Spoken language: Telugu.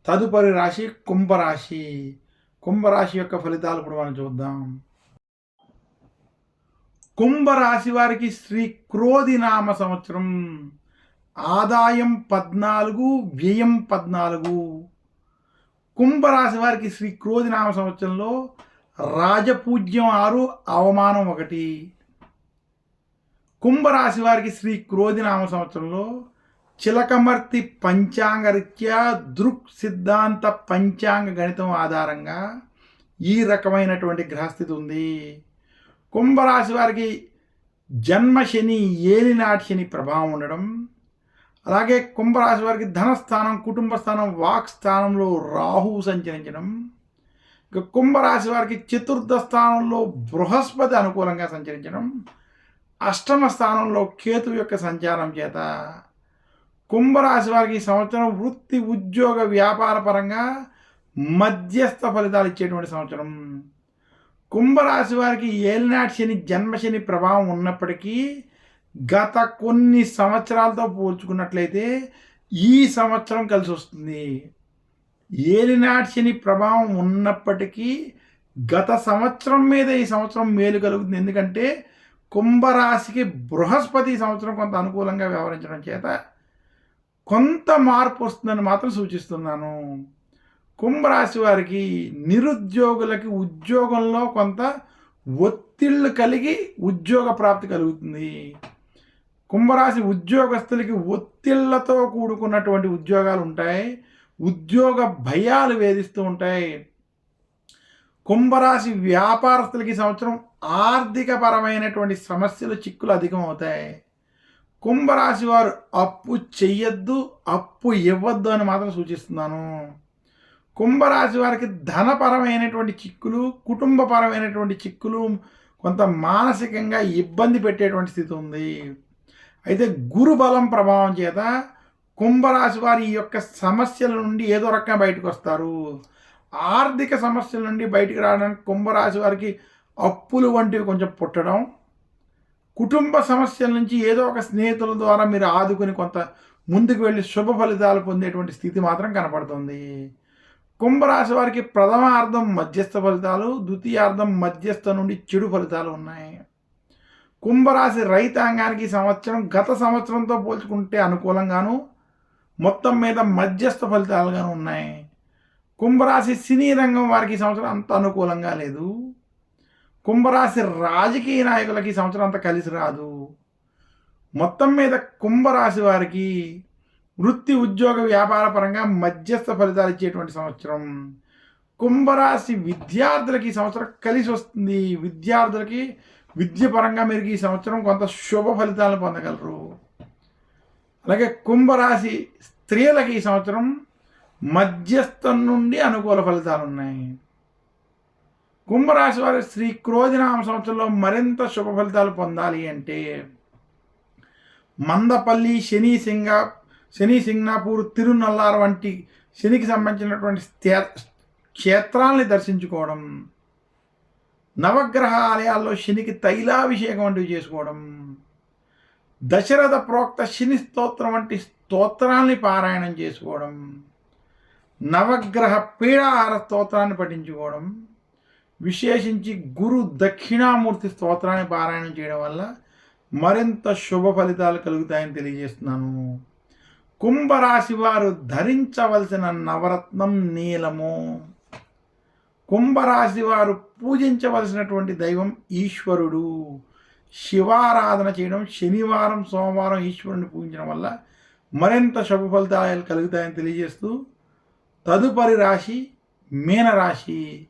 తదుపరి రాశి కుంభరాశి. కుంభరాశి యొక్క ఫలితాలు ఇప్పుడు మనం చూద్దాం. కుంభరాశి వారికి శ్రీ క్రోధినామ సంవత్సరం. ఆదాయం 14, వ్యయం 14. కుంభరాశి వారికి శ్రీ క్రోధినామ సంవత్సరంలో రాజపూజ్యం 6, అవమానం 1. కుంభరాశి వారికి శ్రీ క్రోధినామ సంవత్సరంలో చిలకమర్తి పంచాంగరీత్యా దృక్ సిద్ధాంత పంచాంగ గణితం ఆధారంగా ఈ రకమైనటువంటి గ్రహస్థితి ఉంది. కుంభరాశి వారికి జన్మ శని, ఏలినాటి శని ప్రభావం ఉండడం, అలాగే కుంభరాశి వారికి ధనస్థానం, కుటుంబ స్థానం, వాక్ స్థానంలో రాహువు సంచరించడం, ఇక కుంభరాశి వారికి చతుర్థ స్థానంలో బృహస్పతి అనుకూలంగా సంచరించడం, అష్టమ స్థానంలో కేతు యొక్క సంచారం చేత కుంభరాశి వారికి ఈ సంవత్సరం వృత్తి, ఉద్యోగ, వ్యాపార పరంగా మధ్యస్థ ఫలితాలు ఇచ్చేటువంటి సంవత్సరం. కుంభరాశి వారికి ఏలినాటి శని, జన్మశని ప్రభావం ఉన్నప్పటికీ గత కొన్ని సంవత్సరాలతో పోల్చుకున్నట్లయితే ఈ సంవత్సరం కలిసి వస్తుంది. ఏలినాటి శని ప్రభావం ఉన్నప్పటికీ గత సంవత్సరం మీద ఈ సంవత్సరం మేలు కలుగుతుంది. ఎందుకంటే కుంభరాశికి బృహస్పతి సంవత్సరం కొంత అనుకూలంగా వ్యవహరించడం చేత కొంత మార్పు వస్తుందని మాత్రం సూచిస్తున్నాను. కుంభరాశి వారికి నిరుద్యోగులకి ఉద్యోగంలో కొంత ఒత్తిళ్లు కలిగి ఉద్యోగ ప్రాప్తి కలుగుతుంది. కుంభరాశి ఉద్యోగస్తులకి ఒత్తిళ్లతో కూడుకున్నటువంటి ఉద్యోగాలు ఉంటాయి. ఉద్యోగ భయాలు వేధిస్తూ ఉంటాయి. కుంభరాశి వ్యాపారస్తులకి సంవత్సరం ఆర్థికపరమైనటువంటి సమస్యలు, చిక్కులు అధికం అవుతాయి. కుంభరాశి వారు అప్పు చెయ్యొద్దు, అప్పు ఇవ్వద్దు అని మాత్రం సూచిస్తున్నాను. కుంభరాశి వారికి ధనపరమైనటువంటి చిక్కులు, కుటుంబపరమైనటువంటి చిక్కులు, కొంత మానసికంగా ఇబ్బంది పెట్టేటువంటి స్థితి ఉంది. అయితే గురు బలం ప్రభావం చేత కుంభరాశి వారి యొక్క సమస్యల నుండి ఏదో రకంగా బయటకు వస్తారు. ఆర్థిక సమస్యల నుండి బయటకు రావడానికి కుంభరాశి వారికి అప్పులు వంటివి కొంచెం పుట్టడం, కుటుంబ సమస్యల నుంచి ఏదో ఒక స్నేహితుల ద్వారా మీరు ఆదుకుని కొంత ముందుకు వెళ్ళి శుభ ఫలితాలు పొందేటువంటి స్థితి మాత్రం కనపడుతుంది. కుంభరాశి వారికి ప్రథమార్థం మధ్యస్థ ఫలితాలు, ద్వితీయార్థం మధ్యస్థ నుండి చెడు ఫలితాలు ఉన్నాయి. కుంభరాశి రైతాంగానికి సంవత్సరం గత సంవత్సరంతో పోల్చుకుంటే అనుకూలంగాను, మొత్తం మీద మధ్యస్థ ఫలితాలుగాను ఉన్నాయి. కుంభరాశి సినీ రంగం వారికి సంవత్సరం అంత అనుకూలంగా లేదు. కుంభరాశి రాజకీయ నాయకులకి సంవత్సరం అంత కలిసి రాదు. మొత్తం మీద కుంభరాశి వారికి వృత్తి, ఉద్యోగ, వ్యాపార పరంగా మధ్యస్థ ఫలితాలు ఇచ్చేటువంటి సంవత్సరం. కుంభరాశి విద్యార్థులకి ఈ సంవత్సరం కలిసి వస్తుంది. విద్యార్థులకి విద్య పరంగా మీరు ఈ సంవత్సరం కొంత శుభ ఫలితాలను పొందగలరు. అలాగే కుంభరాశి స్త్రీలకి ఈ సంవత్సరం మధ్యస్థం నుండి అనుకూల ఫలితాలు ఉన్నాయి. కుంభరాశి వారి శ్రీ క్రోధినామ సంవత్సరంలో మరింత శుభ ఫలితాలు పొందాలి అంటే మందపల్లి, శని సింగనాపూర్, తిరునల్లార్ వంటి శనికి సంబంధించినటువంటి క్షేత్రాలని దర్శించుకోవడం, నవగ్రహ ఆలయాల్లో శనికి తైలాభిషేకం వంటివి చేసుకోవడం, దశరథ ప్రోక్త శని స్తోత్రం వంటి స్తోత్రాల్ని పారాయణం చేసుకోవడం, నవగ్రహ పీడాహార స్తోత్రాన్ని పఠించుకోవడం, విశేషించి గురు దక్షిణామూర్తి స్తోత్రాన్ని పారాయణం చేయడం వల్ల మరింత శుభ ఫలితాలు కలుగుతాయని తెలియజేస్తున్నాను. కుంభరాశి వారు ధరించవలసిన నవరత్నం నీలము. కుంభరాశి వారు పూజించవలసినటువంటి దైవం ఈశ్వరుడు. శివారాధన చేయడం, శనివారం, సోమవారం ఈశ్వరుని పూజించడం వల్ల మరింత శుభ ఫలితాలు కలుగుతాయని తెలియజేస్తూ తదుపరి రాశి మీనరాశి.